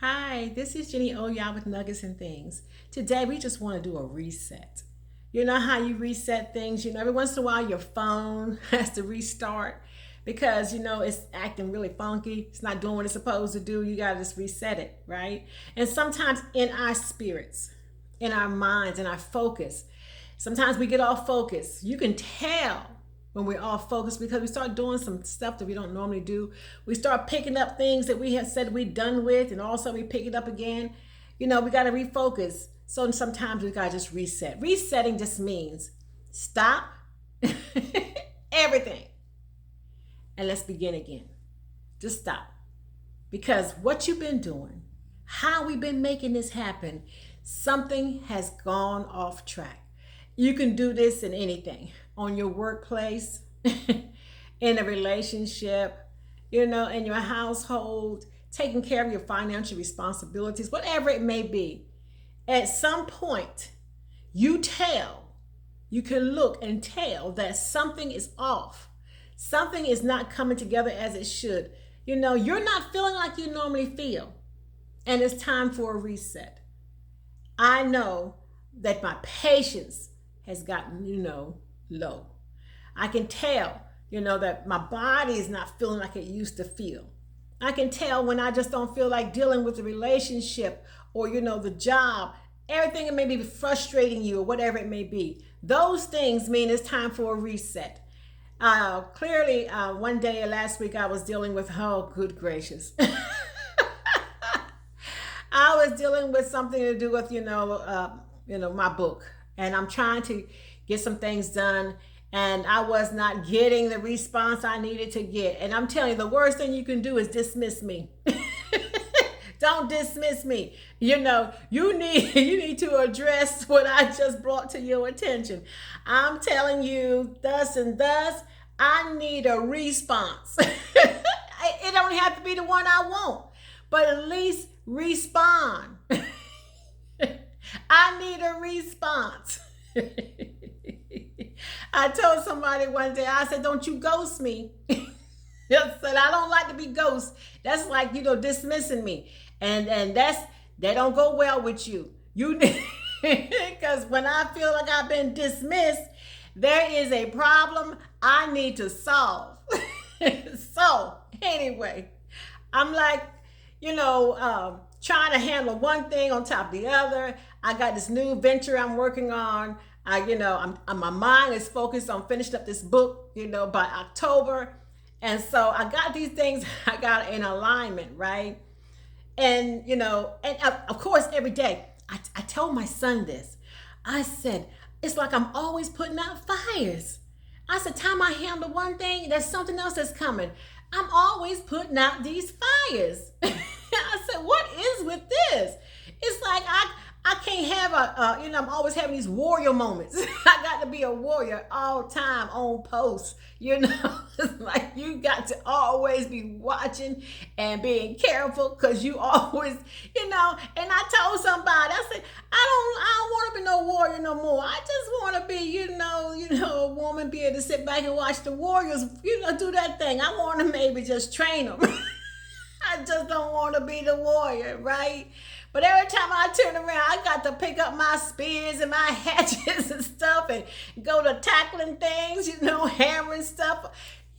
Hi, this is Jenny Oya with Nuggets and Things. Today we just want to do a reset. You know how you reset things? Every once in a while your phone has to restart because it's acting really funky. It's not doing what it's supposed to do. You got to just reset it, right? And sometimes in our spirits, in our minds, in our focus, sometimes we get off focus. You can tell when we're off focus because we start doing some stuff that we don't normally do. We start picking up things that we had said we're done with, and all of a sudden we pick it up again. We got to refocus. So sometimes we got to just reset. Resetting just means stop everything and let's begin again. Just stop. Because what you've been doing, how we've been making this happen, something has gone off track. You can do this in anything, on your workplace, in a relationship, in your household, taking care of your financial responsibilities, whatever it may be. At some point, you can look and tell that something is off. Something is not coming together as it should. You're not feeling like you normally feel. And it's time for a reset. I know that my patience has gotten, low. I can tell, that my body is not feeling like it used to feel. I can tell when I just don't feel like dealing with the relationship or, the job, everything that may be frustrating you or whatever it may be. Those things mean it's time for a reset. Clearly, one day last week I was dealing with, oh, good gracious. I was dealing with something to do with, my book. And I'm trying to get some things done. And I was not getting the response I needed to get. And I'm telling you, the worst thing you can do is dismiss me. Don't dismiss me. You need to address what I just brought to your attention. I'm telling you, thus and thus, I need a response. It don't have to be the one I want, but at least respond. I need a response. I told somebody one day, I said, don't you ghost me. I said, I don't like to be ghosted. That's like, dismissing me. And that don't go well with you. Because when I feel like I've been dismissed, there is a problem I need to solve. So anyway, I'm like, trying to handle one thing on top of the other. I got this new venture I'm working on. My mind is focused on finishing up this book, by October. And so I got these things I got in alignment, right? And, of course, every day I told my son this. I said, it's like I'm always putting out fires. I said, time I handle one thing, there's something else that's coming. I'm always putting out these fires. I said, what is with this? It's like I can't have I'm always having these warrior moments. I got to be a warrior all time on post. It's like you got to always be watching and being careful because you always, and I told somebody, I said, I don't want to be no warrior no more. I just want to be, a woman, be able to sit back and watch the warriors, do that thing. I want to maybe just train them. I just don't want to be the warrior, right? But every time I turn around, I got to pick up my spears and my hatchets and stuff and go to tackling things, hammering stuff.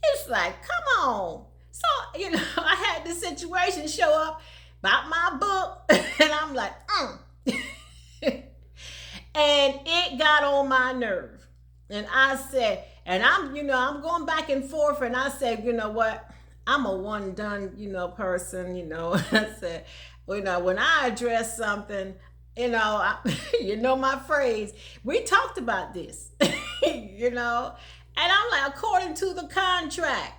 It's like, come on. So, I had this situation show up about my book, and I'm like, And it got on my nerve. And I said, and I'm going back and forth, and I said, you know what? I'm a one done, person, I said, when I address something, my phrase, we talked about this, and I'm like, according to the contract,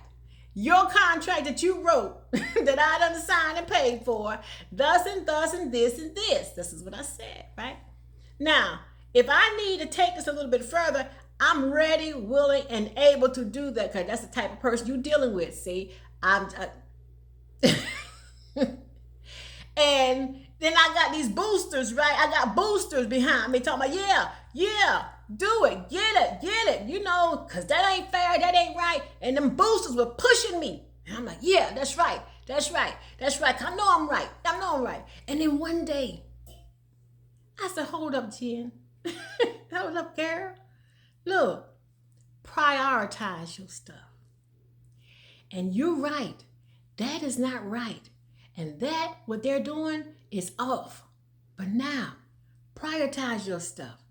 your contract that you wrote, that I done signed and paid for, thus and thus and this and this. This is what I said, right? Now, if I need to take this a little bit further, I'm ready, willing, and able to do that because that's the type of person you're dealing with. See, and then I got these boosters, right? I got boosters behind me talking about, yeah, do it, get it, because that ain't fair, that ain't right. And them boosters were pushing me. And I'm like, yeah, that's right. I know I'm right. And then one day, I said, hold up, Jen. Hold up, girl. Look, prioritize your stuff. And you're right. That is not right. And that, what they're doing, is off. But now, prioritize your stuff.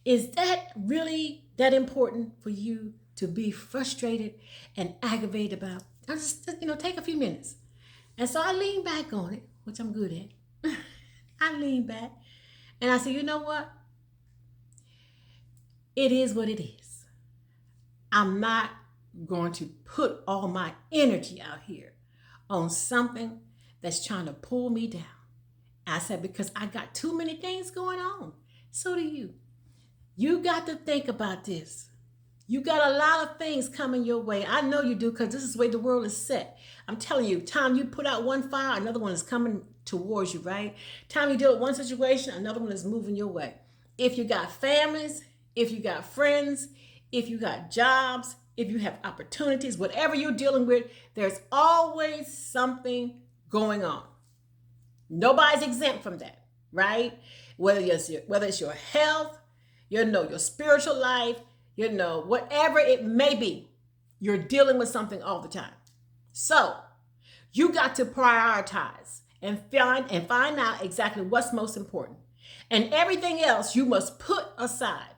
Is that really that important for you to be frustrated and aggravated about? I just, take a few minutes. And so I lean back on it, which I'm good at. I lean back and I say, you know what? It is what it is. I'm not going to put all my energy out here on something that's trying to pull me down. I said, because I got too many things going on. So do you. You got to think about this. You got a lot of things coming your way. I know you do, because this is the way the world is set. I'm telling you, time you put out one fire, another one is coming towards you, right? Time you deal with one situation, another one is moving your way. If you got families, if you got friends, if you got jobs, if you have opportunities, whatever you're dealing with, there's always something going on. Nobody's exempt from that, right? Whether it's your health, your spiritual life, whatever it may be, you're dealing with something all the time. So you got to prioritize and find out exactly what's most important. And everything else you must put aside.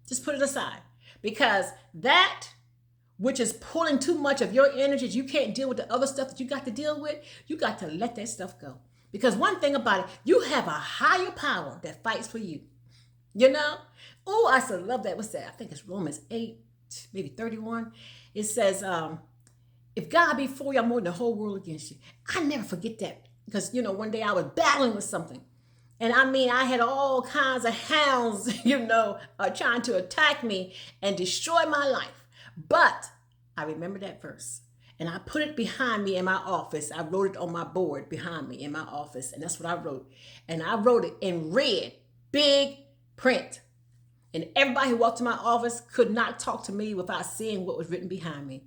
Just put it aside. Because that which is pulling too much of your energy, you can't deal with the other stuff that you got to deal with, you got to let that stuff go. Because one thing about it, you have a higher power that fights for you. Oh, I still love that. What's that? I think it's Romans 8, maybe 31. It says, if God be for you, I'm more than the whole world against you. I never forget that. Because, one day I was battling with something. And I had all kinds of hounds, trying to attack me and destroy my life. But I remember that verse. And I put it behind me in my office. I wrote it on my board behind me in my office. And that's what I wrote. And I wrote it in red, big print. And everybody who walked to my office could not talk to me without seeing what was written behind me.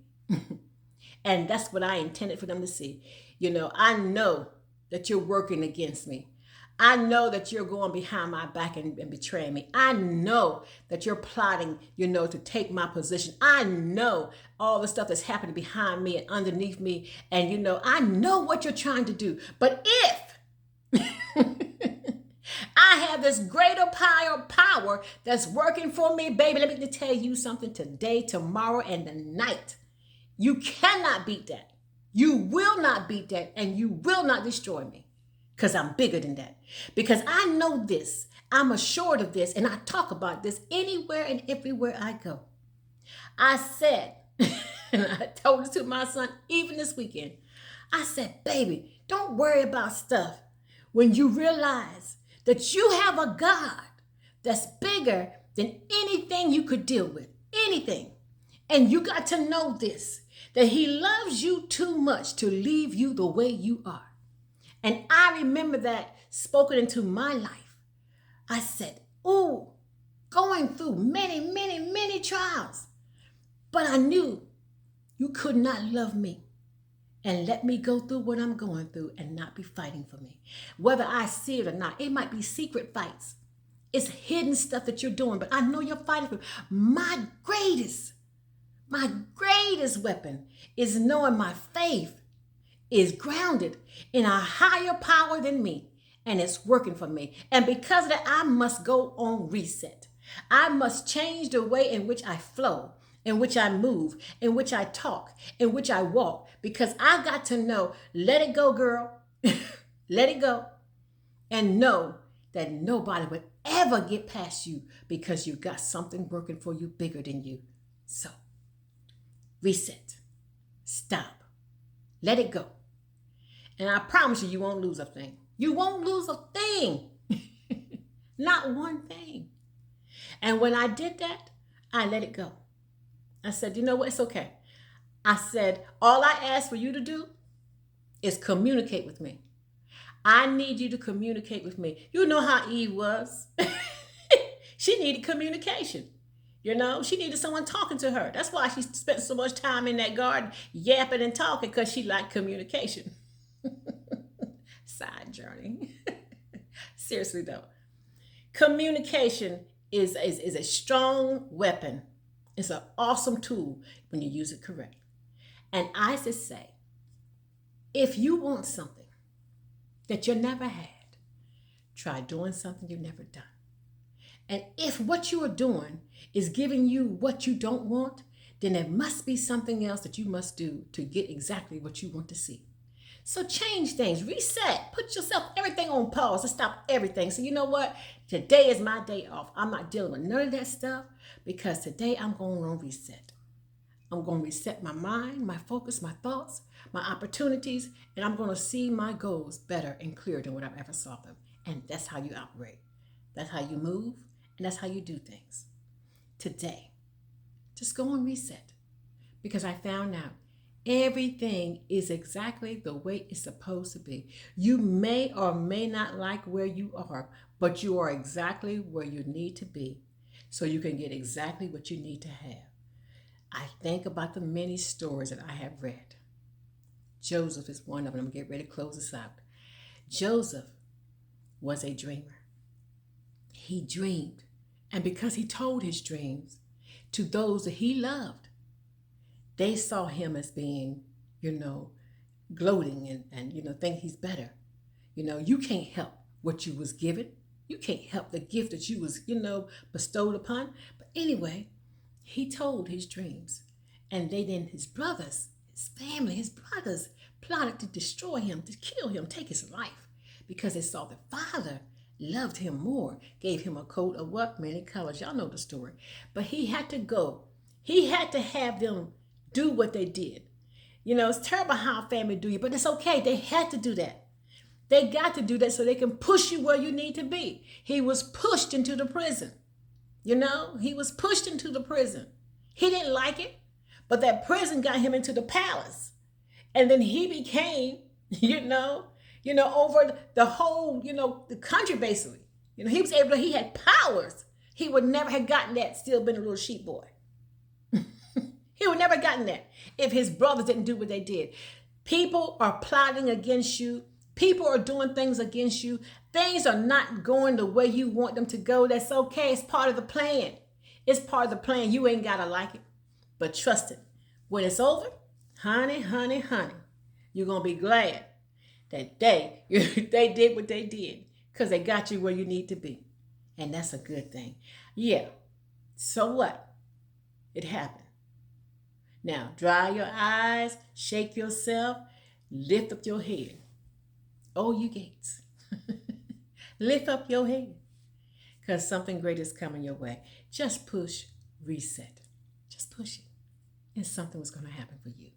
And that's what I intended for them to see. I know that you're working against me. I know that you're going behind my back and betraying me. I know that you're plotting, to take my position. I know all the stuff that's happening behind me and underneath me. And, I know what you're trying to do. But if I have this greater power that's working for me, baby, let me tell you something today, tomorrow, and the night. You cannot beat that. You will not beat that, and you will not destroy me. Because I'm bigger than that. Because I know this. I'm assured of this. And I talk about this anywhere and everywhere I go. I said, and I told it to my son even this weekend. I said, baby, don't worry about stuff when you realize that you have a God that's bigger than anything you could deal with. Anything. And you got to know this, that he loves you too much to leave you the way you are. And I remember that spoken into my life. I said, oh, going through many, many, many trials. But I knew you could not love me and let me go through what I'm going through and not be fighting for me. Whether I see it or not, it might be secret fights. It's hidden stuff that you're doing, but I know you're fighting for me. My greatest weapon is knowing my faith is grounded in a higher power than me, and it's working for me. And because of that, I must go on reset. I must change the way in which I flow, in which I move, in which I talk, in which I walk, because I got to know, let it go, girl. Let it go. And know that nobody would ever get past you because you got something working for you bigger than you. So, reset. Stop. Let it go. And I promise you, you won't lose a thing. You won't lose a thing. Not one thing. And when I did that, I let it go. I said, you know what? It's okay. I said, all I ask for you to do is communicate with me. I need you to communicate with me. You know how Eve was. She needed communication. She needed someone talking to her. That's why she spent so much time in that garden yapping and talking, because she liked communication. Side journey. Seriously though, communication is a strong weapon. It's an awesome tool when you use it correct. And I just say, if you want something that you never had, try doing something you've never done. And if what you are doing is giving you what you don't want, then there must be something else that you must do to get exactly what you want to see. So change things, reset, put yourself, everything on pause, and stop everything. So you know what? Today is my day off. I'm not dealing with none of that stuff because today I'm going to reset. I'm going to reset my mind, my focus, my thoughts, my opportunities, and I'm going to see my goals better and clearer than what I've ever saw them. And that's how you operate. That's how you move, and that's how you do things. Today, just go and reset because I found out everything is exactly the way it's supposed to be. You may or may not like where you are, but you are exactly where you need to be so you can get exactly what you need to have. I think about the many stories that I have read. Joseph is one of them. I'm going to get ready to close this out. Joseph was a dreamer. He dreamed. And because he told his dreams to those that he loved, they saw him as being, gloating and think he's better. You can't help what you was given. You can't help the gift that you was, bestowed upon. But anyway, he told his dreams. And his brothers, his family, his brothers plotted to destroy him, to kill him, take his life. Because they saw the father loved him more, gave him a coat of what? Many colors. Y'all know the story. But he had to go. He had to have them do what they did. It's terrible how family do you, but it's okay. They had to do that. They got to do that so they can push you where you need to be. He was pushed into the prison. He was pushed into the prison. He didn't like it, but that prison got him into the palace. And then he became, over the whole, the country basically. He had powers. He would never have gotten that, still been a little sheep boy. He would never have gotten that if his brothers didn't do what they did. People are plotting against you. People are doing things against you. Things are not going the way you want them to go. That's okay. It's part of the plan. It's part of the plan. You ain't got to like it, but trust it. When it's over, honey, honey, honey, you're going to be glad that they did what they did because they got you where you need to be. And that's a good thing. Yeah. So what? It happened. Now, dry your eyes, shake yourself, lift up your head. Oh, you gates. Lift up your head because something great is coming your way. Just push, reset. Just push it. And something was going to happen for you.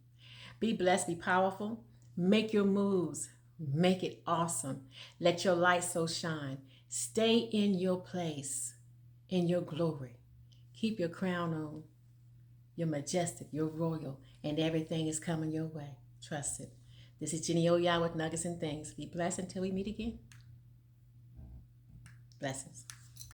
Be blessed, be powerful. Make your moves. Make it awesome. Let your light so shine. Stay in your place, in your glory. Keep your crown on. You're majestic, you're royal, and everything is coming your way. Trust it. This is Jenny Oya with Nuggets and Things. Be blessed until we meet again. Blessings.